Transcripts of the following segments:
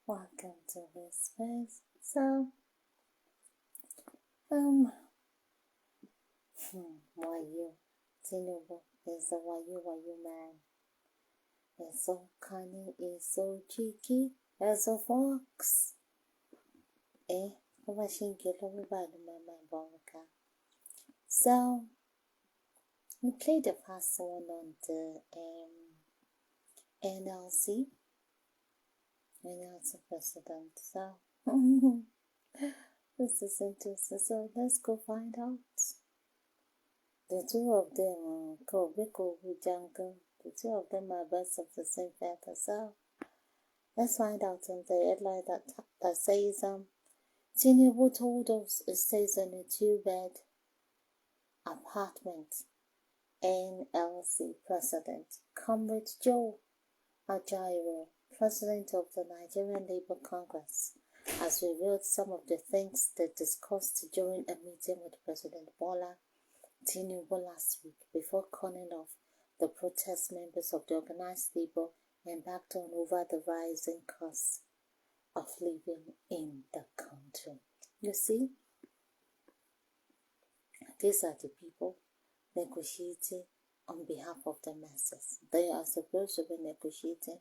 Welcome to this space. So, um, why you? Tinubu is a why you man. He's so cunning, he's so cheeky as a fox. What she get over the mama bonka. So, we played the past one on the NLC president. So, this is interesting. So, let's go find out. The two of them, the two of them are birds of the same feather. So let's find out in the headline that says, Tinubu told us it stays in a 2-bed apartment. NLC President Comrade Joe Ajaero, President of the Nigerian Labour Congress, has revealed some of the things they discussed during a meeting with President Bola Tinubu last week before calling off the protest members of the organized labor embarked on over the rising costs of living in the country. You see, these are the people negotiating on behalf of the masses. They are supposed to be negotiating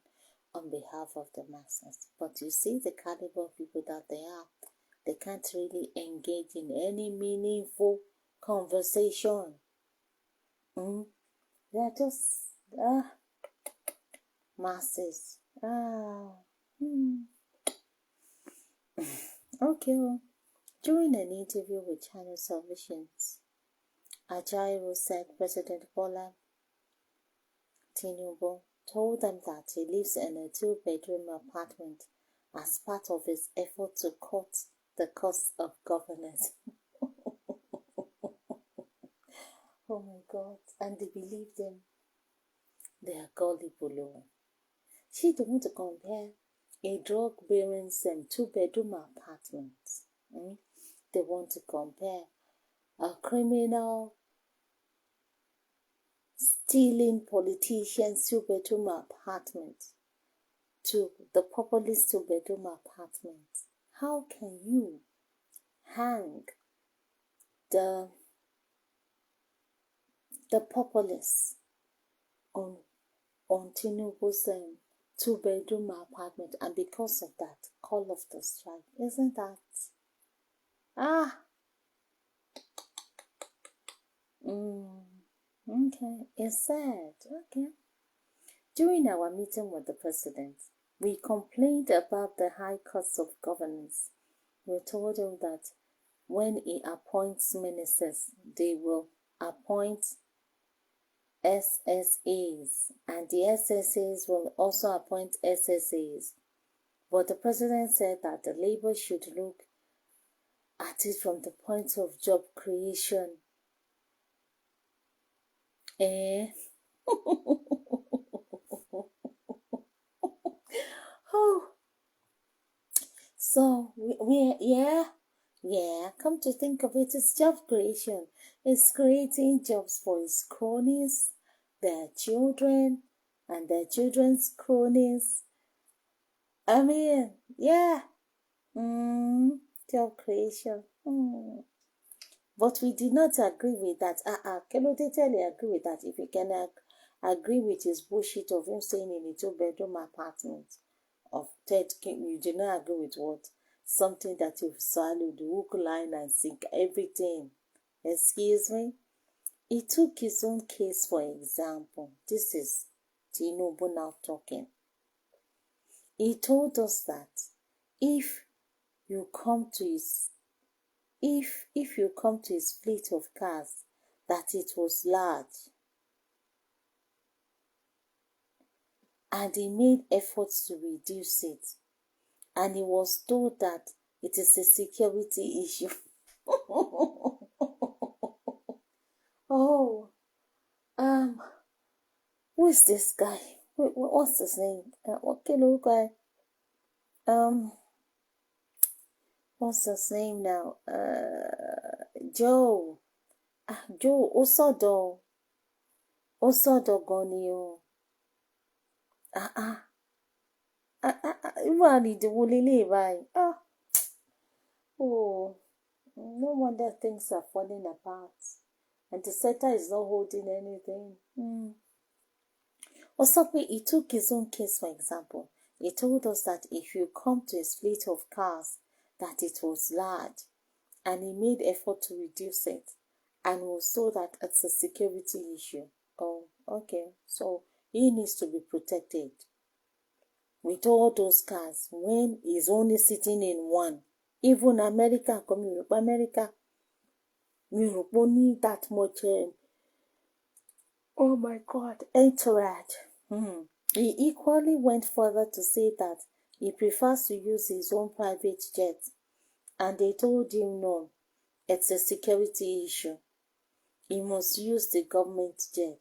on behalf of the masses. But you see the caliber of people that they are. They can't really engage in any meaningful conversation. They're just masses. Okay. During an interview with Channel Televisions, Ajaero said President Bola Tinubu told them that he lives in a 2-bedroom apartment as part of his effort to cut the cost of governance. Oh my God. And they believed him. They are gullible. She don't want to compare a drug-bearing 2-bedroom apartment. They want to compare a criminal stealing politician's 2-bedroom apartment to the populist 2-bedroom apartment. How can you hang the populace on Tinubu's 2-bedroom apartment, and because of that, call off the strike? Isn't that okay, it's sad. Okay. During our meeting with the president, we complained about the high cost of governance. We told him that when he appoints ministers, they will appoint SSAs, and the SSAs will also appoint SSAs. But the president said that the labor should look at it from the point of job creation. So come to think of it, it's job creation. It's creating jobs for his cronies, their children, and their children's cronies. I mean, job creation. But we did not agree with that. Can you totally agree with that? If you can agree with his bullshit of him staying in a 2-bedroom apartment of third king, you do not agree with what? Something that you've swallowed, hook, line, and sink, everything. Excuse me? He took his own case for example. This is Tinubu now talking. He told us that if you come to his fleet of cars, that it was large, and he made efforts to reduce it, and he was told that it is a security issue. Who is this guy? What's his name? Guy? What's his name now? Joe. Joe Osodo Gonio. Even the woolly by. Oh, no wonder things are falling apart. And the center is not holding anything. Also, he took his own case, for example. He told us that if you come to his fleet of cars, that it was large, and he made effort to reduce it, and was told that it's a security issue. Oh, okay. So he needs to be protected. With all those cars, when he's only sitting in one. Even America, come Europe, America, Europe don't need that much. Oh my God, entourage. He equally went further to say that he prefers to use his own private jet, and they told him no, it's a security issue. He must use the government jet.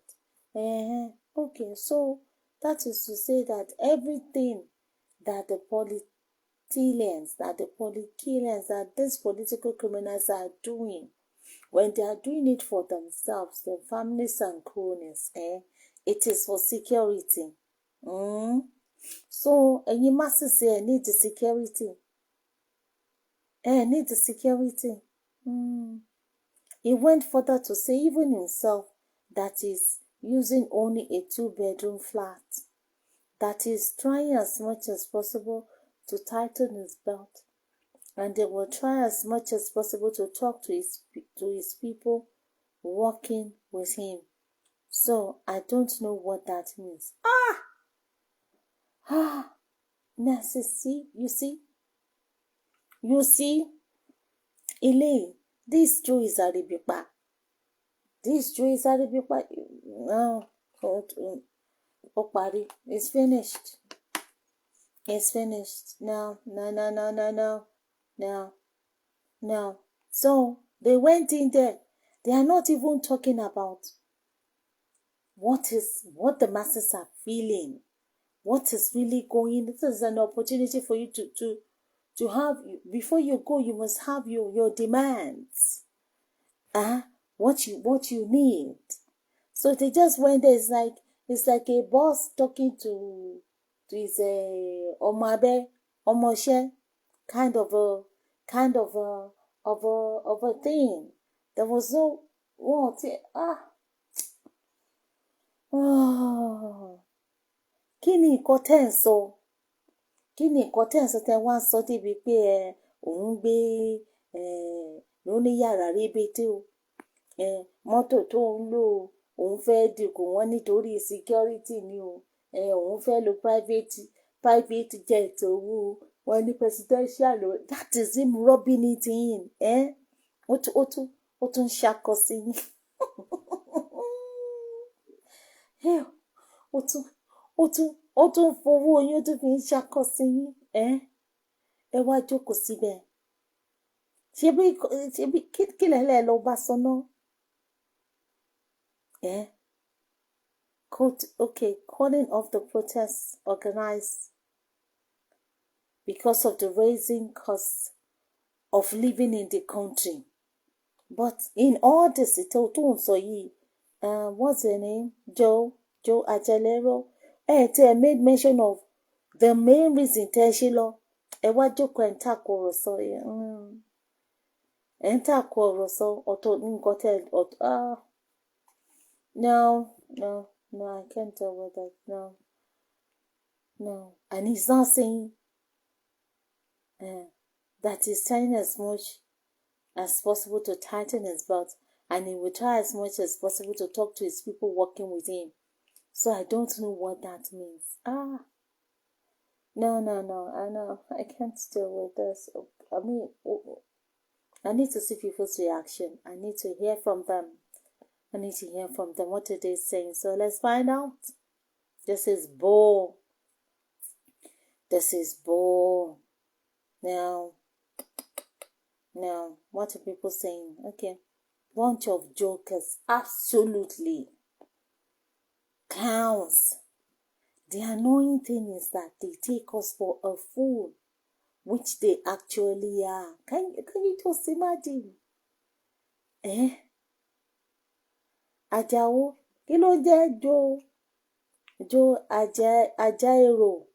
Okay, so that is to say that everything that the politicians, that these political criminals are doing, when they are doing it for themselves, their families and cronies, it is for security. So, and you must say, I need the security. Need the security. He went further to say even himself that is using only a 2-bedroom flat, that is trying as much as possible to tighten his belt, and they will try as much as possible to talk to his people working with him. So I don't know what that means. Now you see, Elaine, this Joe is a ribipa. No, it's finished. It's finished. No. So they went in there. They are not even talking about what the masses are feeling. What is really going? This is an opportunity for you to have, before you go, you must have your demands. What you need. So they just went there. It's like a boss talking to his omabe, omoshe, kind of a thing. There was no what. Kí ni nǹkan tẹ́ ń sọ? Kí ni nǹkan tẹ́ ń sọ tẹ́ wá ń sọ débi pé òun gbé ló ní yàrá rébété o, mọ́tò tó ń lò òun fẹ́ dínkù wọ́n nítorí security ni o, òun fẹ́ lo private jet owó wọn ní presidential o. That is him rubbing it in. Ó tún ṣakọ sí yín. Ó tún fowó yín, ó tún fi ń ṣakọ sí yín. Ẹ wá jókòó síbẹ̀. Ṣebí kí lẹ́lẹ́ lọ bá sọ náà? Calling off the protests organized because of the rising cost of living in the country. But in all this, what's her name? Joe Ajalero. Made mention of the main reason Teshilo. Wá jókòó ń tàkùrọ̀sọ yẹn. Ń tàkùrọ̀sọ ọ̀tọ̀ nǹkan tẹ́ No, I can't tell what that. No. And he's not saying that he's trying as much as possible to tighten his belt, and he will try as much as possible to talk to his people working with him. So I don't know what that means. No, I know. I can't deal with this. I mean, I need to see people's reaction. I need to hear from them. What are they saying? So let's find out. This is bull. Now, what are people saying? Okay. Bunch of jokers. Absolutely. Clowns. The annoying thing is that they take us for a fool, which they actually are. Can you just imagine? Àjàó, kí ló jẹ́ Joe Ajaero?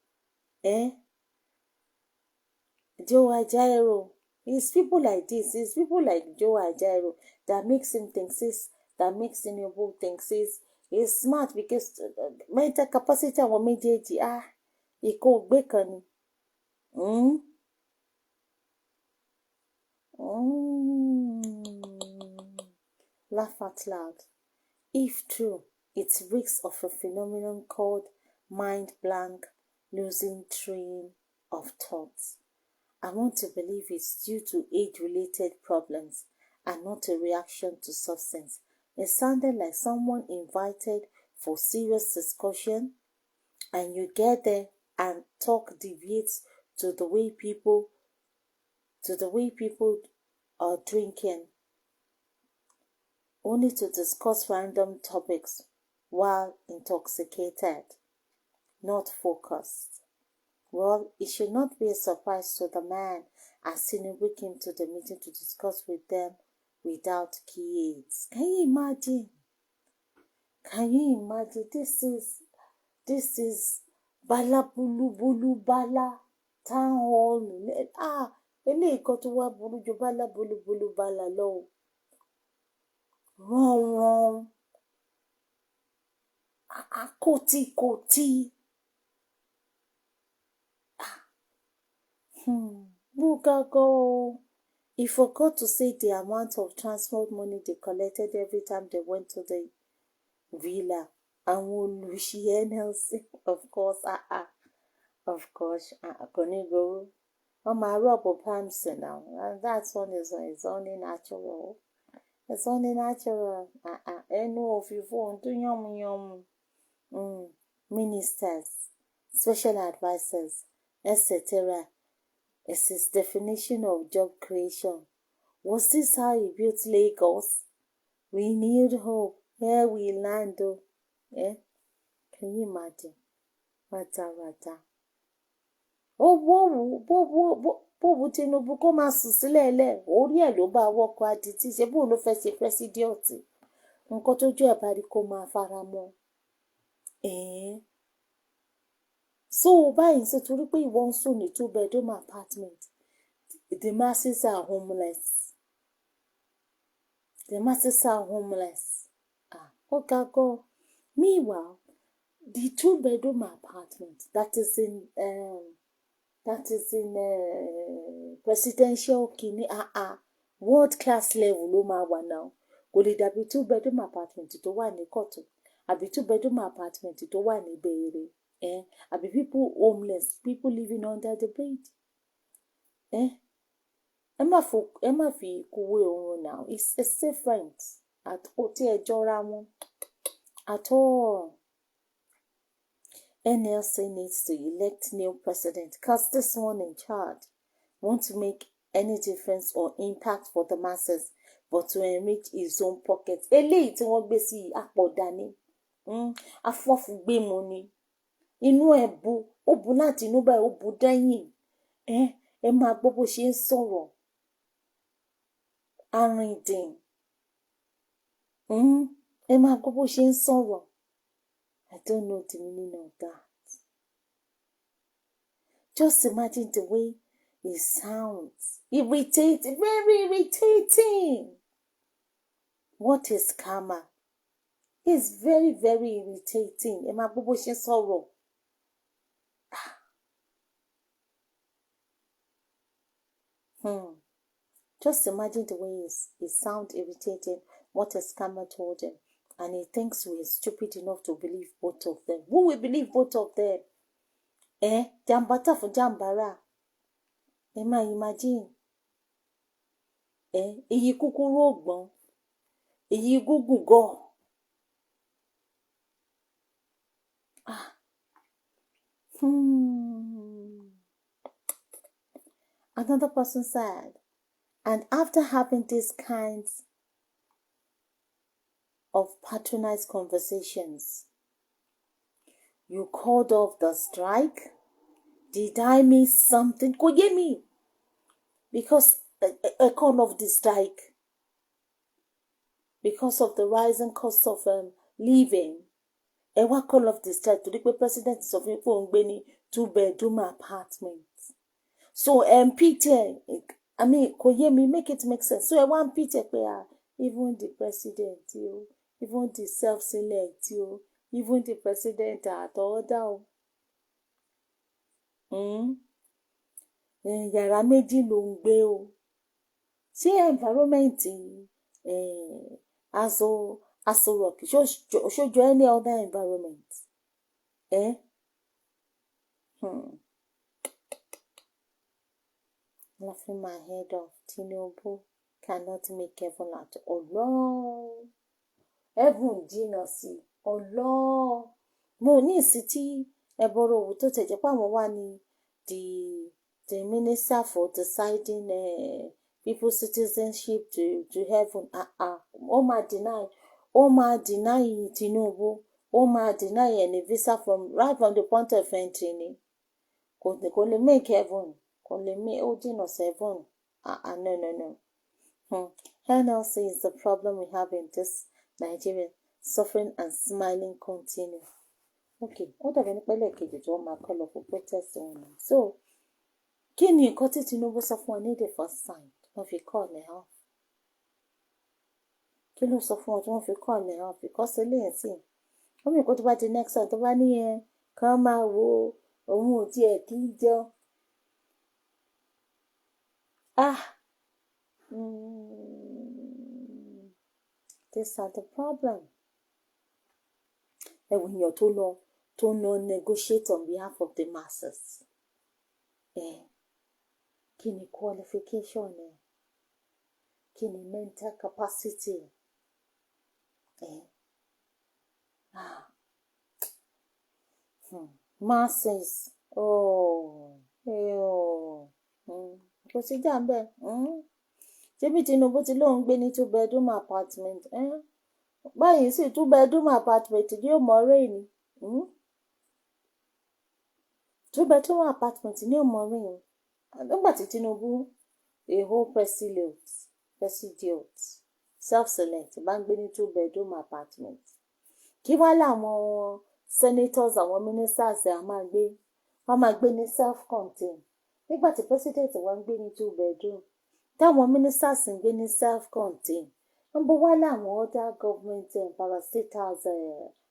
Joe Ajaero. It's people like this. It's people like Joe Ajaero that makes him think this, that makes Tinubu think this. He's smart because mental capacity àwọn méjèèjì ìkó ògbé kan ni. Laugh out loud. If true, it reeks of a phenomenon called mind blank, losing train of thoughts. I want to believe it's due to age-related problems and not a reaction to substance. It sounded like someone invited for serious discussion, and you get there and talk deviates to the way people are drinking, only to discuss random topics while intoxicated, not focused. Well, it should not be a surprise to the man as Tinubu came to the meeting to discuss with them without key aids. Can you imagine? Can you imagine? This is Bala Bulu Bulu Bala Town Hall. Eléyìí kan tó wá burú ju Bala Bulu Bulu Bala lọ. Wrong. Koti. Bugago. He forgot to say the amount of transport money they collected every time they went to the villa. And Olushi NLC, of course, Konigo. My rubber pants now. And that one is only natural. It's only natural. No, if you want to yum. Ministers, special advisors, etc. It's his definition of job creation. Was this how he built Lagos? We need hope. Here we land, though. Can you imagine? Wata. Bó Tinubu kó máa sùn sílẹ̀ orí ẹ̀ ló bá wọ́kọ̀ adití ṣe bó ló fẹ́ ṣe pẹ́sídíọ̀tì nǹkan tójú ẹ̀ bá rí kó máa fara mọ́. So báyìí ṣe torí pé ìwọ ń sùn ní 2-bedroom apartment, the masses are homeless. Okay. Meanwhile, the 2-bedroom apartment that is in presidential kini world class level ló máa wà now. Kò lè dàbí 2-bedroom apartment tó wà ní Kọ̀tún àbí 2-bedroom apartment tó wà ní Bẹ̀rẹ̀ àbí people homeless, people living under the bridge. Ẹ má fi kúwé oorun now. It's a different at tí ẹ jọra wọn at all. NLC needs to elect new president because this one in charge won't make any difference or impact for the masses but to enrich his own pocket. Eléyìí tí wọ́n gbé sí àpọ̀dà ni afọ́fúgbému ni inú ẹ̀ bu ó bu láti inú báyìí ó bu dẹ́yìn ẹ máa gbọ́ bó ṣe ń sọ̀rọ̀ arìndìn ẹ máa gbọ́ bó ṣe ń sọ̀rọ̀. I don't know the meaning of that. Just imagine the way it sounds. Irritating, very irritating. What is karma? It's very, very irritating. Ẹ máa gbọ́ bó ṣe ń sọ̀rọ̀. Just imagine the way it sounds irritating. What has karma told him? And he thinks we are stupid enough to believe both of them. Who will believe both of them? Jambata for jambara. Máa imagine. Èyí kúkúrú ògbọ́n. Èyí gúgùn gọ̀. Another person said, and after having these kinds of patronized conversations, you called off the strike? Did I miss something? Kò yé mi. Because I called off the strike because of the rising cost of living. I wá call off the strike torí pé president sọ fún pé òun gbé ní 2-bedroom apartment. so Peter, I mean kò yé mi, make it make sense. So ẹ wá ń Peter pé even the president even the self-select even the president àtọwọ́dá yàrá méjì ló ń gbé o. Ṣé environment Aso Rock ṣojú any other environment? Laughing my head off. Tinubu cannot make heaven at all. Heaven jìnnà sí Allah. Mo ní ìsítí ẹbọrọ òwú tó tẹ̀jẹ̀ pé àwọn wà ní the minister for deciding people's citizenship to heaven. Ó máa deny Tinubu. Ó máa deny any visa right from the point of entry ni. Kò lè make heaven. Kò lè make ó jìnnà sí heaven. No. NLC is the problem we have in this Nigeria. Suffering and smiling continue. Okay, ó dàbí ní pẹ́lẹ́ kejì tí wọ́n máa kọ́ lọ fún protest wọn. So, kí ni nǹkan tí Tinubu sọ fún wọn ní the first sign wọ́n fi call ẹ̀ off? Kí ló sọ fún wọn tí wọ́n fi call ẹ̀ off? Because eléyìí sì, wọ́n mú ìkó tó bá di next time tó bá ní kàn máa wo òun ò tiẹ̀ kí í jẹun. These are the problem. Èèyàn tó lọ negotiate on behalf of the masses. Kí ni qualification ẹ̀? Kí ni mental capacity ẹ̀? Masses. Kò sí jà ń bẹ̀. Ṣébí Tinubu ti lóun gbé ní 2-bedroom apartment. Báyìí sì 2-bedroom apartment yóò mọ rain. 2-bedroom apartment ní òmò rain. Nígbà tí Tinubu a whole presidiot self-select bá ń gbé ní 2-bedroom apartment. Kí wá láwọn senators àwọn ministers wọ́n máa gbé ní self-contained. Nígbà tí president wá ń gbé ní 2-bedroom. Táwọn ministers ń gbé ní self-contained. Wọ́n bó wá láwọn other government parastatals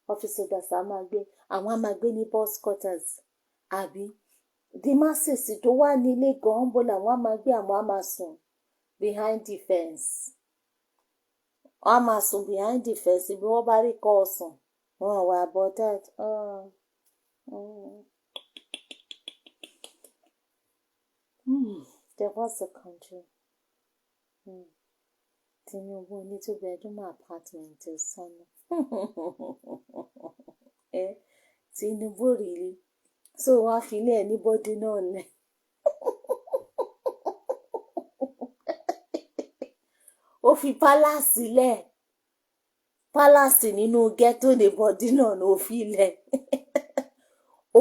officers àwọn máa gbé ní boss quarters. Àbí the masses tó wà nílé gan-an bó làwọn máa gbé àwọn máa sùn behind the fence. Wọ́n máa sùn behind the fence bí wọ́n bá rí kọ́ ọ̀sán. Wọ́n wà bothered. There was a country. Tinubu ní 2-bedroom apartment sọ́nà. Tinubu really. So wọ́n á fi ilé anybody náà lẹ̀. Ó fi palace lẹ̀. Palace nínú ghetto anybody náà ló fi lẹ̀. Ó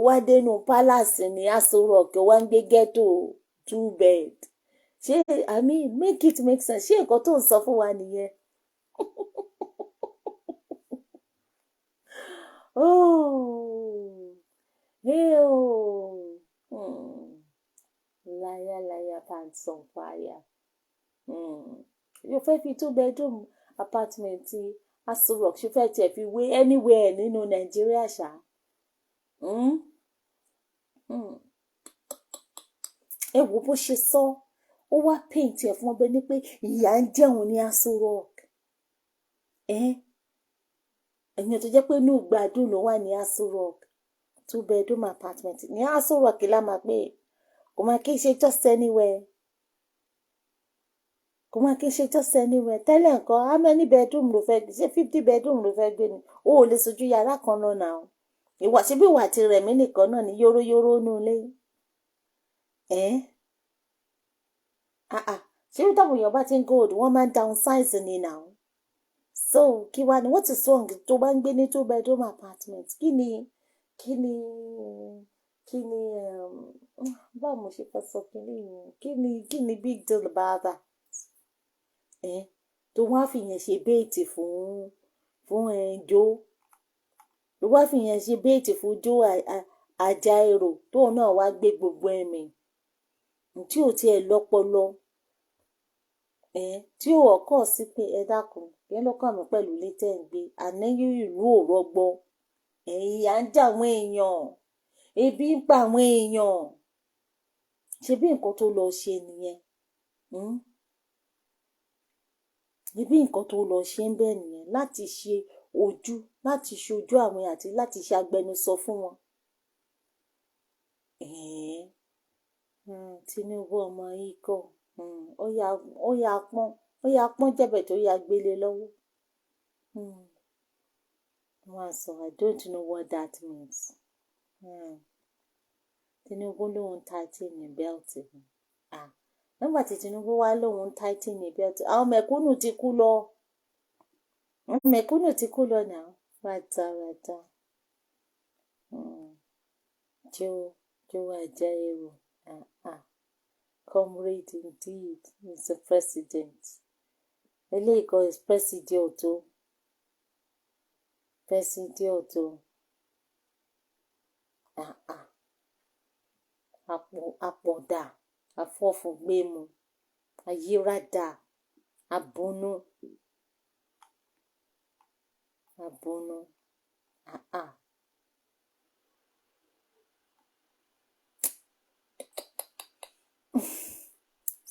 wá dénú palace ní Aso Rock wá ń gbé ghetto 2-bed. Ṣé I mean make it make sense. Ṣé nǹkan tó ń sọ fún wa nìyẹn? Liar pants on fire. Yóò fẹ́ fi 2-bedroom apartment Aso Rock ṣe fẹ́ tiẹ̀ fi wé anywhere nínú Nàìjíríà ṣá. Ẹ wo bó ṣe sọ. Ó wá paint ẹ̀ fún ọbẹ̀ ní pé ìyà ń jẹun ní Aso Rock. Ẹ̀yìn tó jẹ́ pé inú gbádùn ló wà ní Aso Rock. 2-bedroom apartment ní Aso Rock la máa pé kò máa kí ṣe just anywhere. Tẹ́lẹ̀ nǹkan how many bedroom ló fẹ́ gbé? Ṣé 50 bedroom ló fẹ́ gbé ni? Ó ò lè sojú yàrá kan lọ náà. Ṣebí ìwà àti Rẹ̀mí nìkan náà ní yóró nú ilé. Ṣé táwọn èèyàn bá ti ń gold wọ́n máa ń downsize ni now. So kí wá ni what is wrong tó bá ń gbé ní 2-bedroom apartment? Kí ni báwo mo ṣe fẹ́ sọ kí ni big deal about that? Tó wá fi yẹn ṣe béètì fún Jo. Tó wá fi yẹn ṣe béètì fún Jo àjà èrò tóun náà wá gbé gbogbo ẹ̀mí tí ò tiẹ̀ lọ́pọlọ tí ò ọkọ̀ sí pé ẹ dákun kí ló kàn mí pẹ̀lú ilé tẹ́ ń gbé àníyí ìlú ò rọgbọ ìyà ń jà àwọn èèyàn ebi ń pa àwọn èèyàn ṣe bí nǹkan tó lọ ṣe nìyẹn níbi nǹkan tó lọ ṣe ń bẹ́ẹ̀ nìyẹn láti ṣojú àwọn àti láti ṣe agbẹnusọ fún wọn. Tinubu ọmọ yìí kọ ó yà pọ́n jẹ̀bẹ̀ tó yà gbélé lọ́wọ́. Wọ́n á sọ I don't know what that means. Tinubu lòun tighten ní belt mi. Nígbà tí Tinubu wá lòun tighten ní belt àwọn mẹ̀kúnnù ti kú lọ. Mẹ̀kúnnù ti kú lọ náà rádaràda. Joe Ajaero. Comrade indeed, he's the president. Eléyìí kọ́ is president o. President o. Àpọ̀dà, afọ́fúngbẹ́mu, ayírádà, abunú.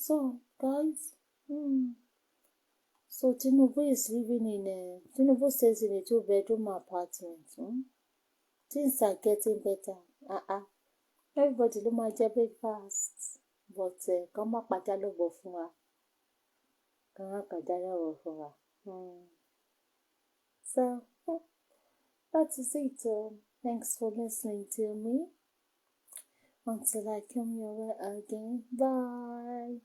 So, guys, so Tinubu is living Tinubu stays in a 2-bedroom apartment. Things are getting better. Everybody ló máa jẹ breakfast, but kàn má pàjá lọ́bọ̀ fún wa. So, that is it. Thanks for listening to me. Until I come your way again. Bye.